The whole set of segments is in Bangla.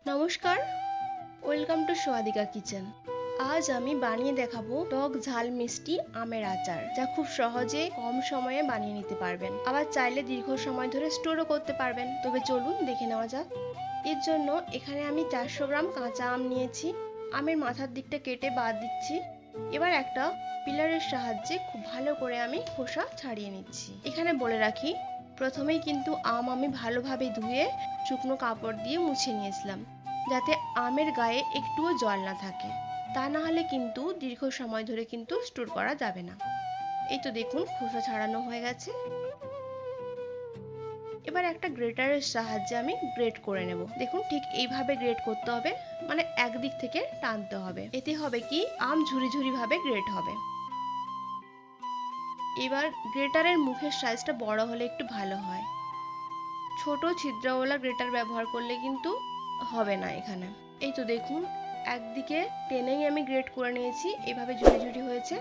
নমস্কার, ওয়েলকাম টু সোয়াদিকা কিচেন। আজ আমি বানিয়ে দেখাবো টক ঝাল মিষ্টি আমের আচার, যা খুব সহজে কম সময়ে বানিয়ে নিতে পারবেন। আবার চাইলে দীর্ঘ সময় ধরে স্টোরও করতে পারবেন। তবে চলুন দেখে নেওয়া যাক। এর জন্য এখানে আমি 400 গ্রাম কাঁচা আম নিয়েছি। আমের মাথার দিকটা কেটে বাদ দিচ্ছি। এবার একটা পিলারের সাহায্যে খুব ভালো করে আমি খোসা ছাড়িয়ে নিচ্ছি। এখানে বলে রাখি, প্রথমেই কিন্তু আম আমি ভালোভাবে ধুয়ে শুকনো কাপড় দিয়ে মুছে নিয়েছিলাম, যাতে আমের গায়ে একটুও জল না থাকে। তা না হলে কিন্তু দীর্ঘ সময় ধরে কিন্তু স্টোর করা যাবে না। এই তো দেখুন, খোসা ছাড়ানো হয়ে গেছে। এবার একটা গ্রেটারের সাহায্যে আমি গ্রেট করে নেব। দেখুন, ঠিক এইভাবে গ্রেট করতে হবে, মানে একদিক থেকে টানতে হবে। এতে হবে কি, আম ঝুরি ঝুরি ভাবে গ্রেট হবে। এবার গ্রেটারের মুখের সাইজটা বড় হলে একটু ভালো হয়। ছোট ছিদ্রওয়ালা গ্রেটার ব্যবহার করলে কিন্তু হবে না এখানে। এই তো দেখুন, একদিকে টেনেই আমি গ্রেট করে নিয়েছি, এভাবে ঝুড়ি ঝুড়ি হয়েছে।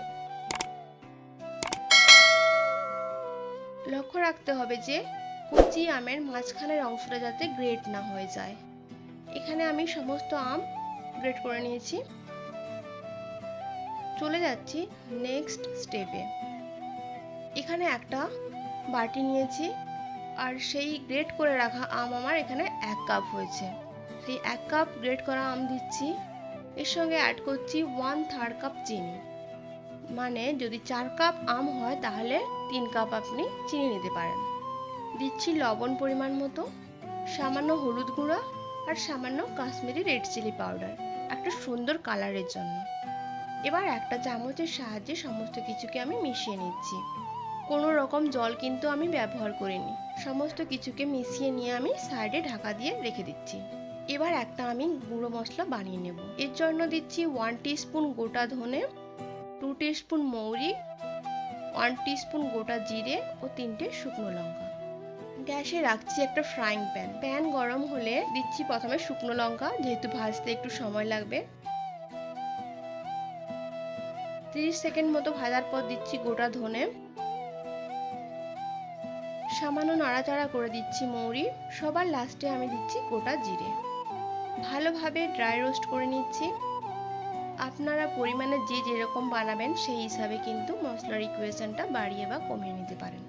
লক্ষ্য রাখতে হবে যে কচি আমের মাঝখানের অংশটা যাতে গ্রেট না হয়ে যায়। এখানে আমি সমস্ত আম গ্রেট করে নিয়েছি। চলে যাচ্ছি নেক্সট স্টেপে। এখানে একটা বাটি নিয়েছি, আর সেই গ্রেট করে রাখা আম আমার এখানে 1 কাপ হয়েছে। সেই 1 কাপ গ্রেট করা আম দিচ্ছি। এর সঙ্গে অ্যাড করছি 1/3 কাপ চিনি। মানে যদি 4 কাপ আম হয় তাহলে 3 কাপ আপনি চিনি নিতে পারেন। দিচ্ছি লবণ পরিমাণ মতো, সামান্য হলুদ গুঁড়া আর সামান্য কাশ্মীরি রেড চিলি পাউডার, একটা সুন্দর কালারের জন্য। এবার একটা চামচের সাহায্যে সমস্ত কিছুকে আমি মিশিয়ে নিচ্ছি। কোনো রকম জল কিন্তু আমি ব্যবহার করিনি। সমস্ত কিছুকে মিশিয়ে নিয়ে আমি সাইডে ঢাকা দিয়ে রেখে দিচ্ছি। এবার একটা আমি গুঁড়ো মশলা বানিয়ে নেব। এর জন্য দিচ্ছি 1 টিস্পুন গোটা ধনে, 2 টিস্পুন মৌরি, 1 টিস্পুন গোটা জিরে ও 3টে শুকনো লঙ্কা। গ্যাসে রাখছি একটা ফ্রাইং প্যান। প্যান গরম হলে দিচ্ছি প্রথমে শুকনো লঙ্কা, যেহেতু ভাজতে একটু সময় লাগবে। 30 সেকেন্ড মতো ভাজার পর দিচ্ছি গোটা ধনে, সামান্য নাড়াচাড়া করে দিচ্ছি মৌরি, সবার লাস্টে আমি দিচ্ছি গোটা জিরে। ভালোভাবে ড্রাই রোস্ট করে নিচ্ছি। আপনারা পরিমাণে যে যেরকম বানাবেন সেই হিসাবে কিন্তু মশলার ইকুয়েশনটা বাড়িয়ে বা কমিয়ে নিতে পারেন।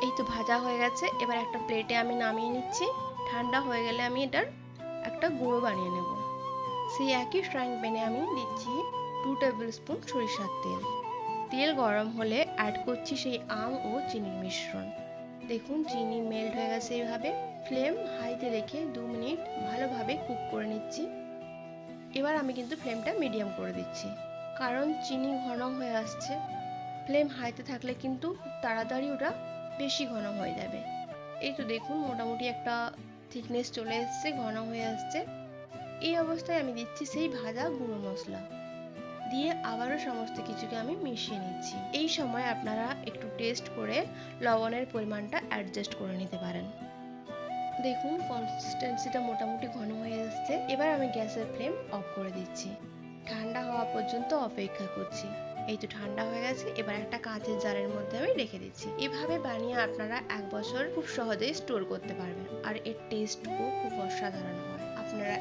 এই তো ভাজা হয়ে গেছে। এবার একটা প্লেটে আমি নামিয়ে নিচ্ছি। ঠান্ডা হয়ে গেলে আমি এটার একটা গুঁড়ো বানিয়ে নেব। সেই একই ফ্রাইং প্যানে আমি দিচ্ছি 2 টেবিল স্পুন সরিষার তেল। তেল গরম হলে অ্যাড করছি সেই আম ও চিনির মিশ্রণ। দেখুন, চিনি মেল্ট হয়ে গেছে। এইভাবে ফ্লেম হাইতে রেখে 2 মিনিট ভালোভাবে কুক করে নিচ্ছি। এবার আমি কিন্তু ফ্লেমটা মিডিয়াম করে দিচ্ছি, কারণ চিনি ঘন হয়ে আসছে। ফ্লেম হাইতে থাকলে কিন্তু তাড়াতাড়ি ওটা বেশি ঘন হয়ে যাবে। এই তো দেখুন, মোটামুটি একটা থিকনেস চলে এসছে, ঘন হয়ে আসছে। এই অবস্থায় আমি দিচ্ছি সেই ভাজা গুঁড়ো মশলা দিয়ে আবারও সমস্ত কিছুকে আমি মিশিয়ে নিচ্ছি। এই সময় আপনারা একটু টেস্ট করে লবণের পরিমাণটা অ্যাডজাস্ট করে নিতে পারেন। দেখুন, কনসিস্টেন্সিটা মোটামুটি ঘন হয়ে আসছে। এবার আমি গ্যাসের ফ্লেম অফ করে দিচ্ছি। ঠান্ডা হওয়া পর্যন্ত অপেক্ষা করছি। এই তো ঠান্ডা হয়ে গেছে। এবার একটা কাঁচের জারের মধ্যে আমি রেখে দিচ্ছি। এভাবে বানিয়ে আপনারা 1 বছর খুব সহজেই স্টোর করতে পারবেন, আর এর টেস্টও খুব অসাধারণ হয়। আপনারা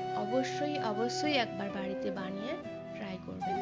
অবশ্যই একবার বাড়িতে বানিয়ে ট্রাই করবেন।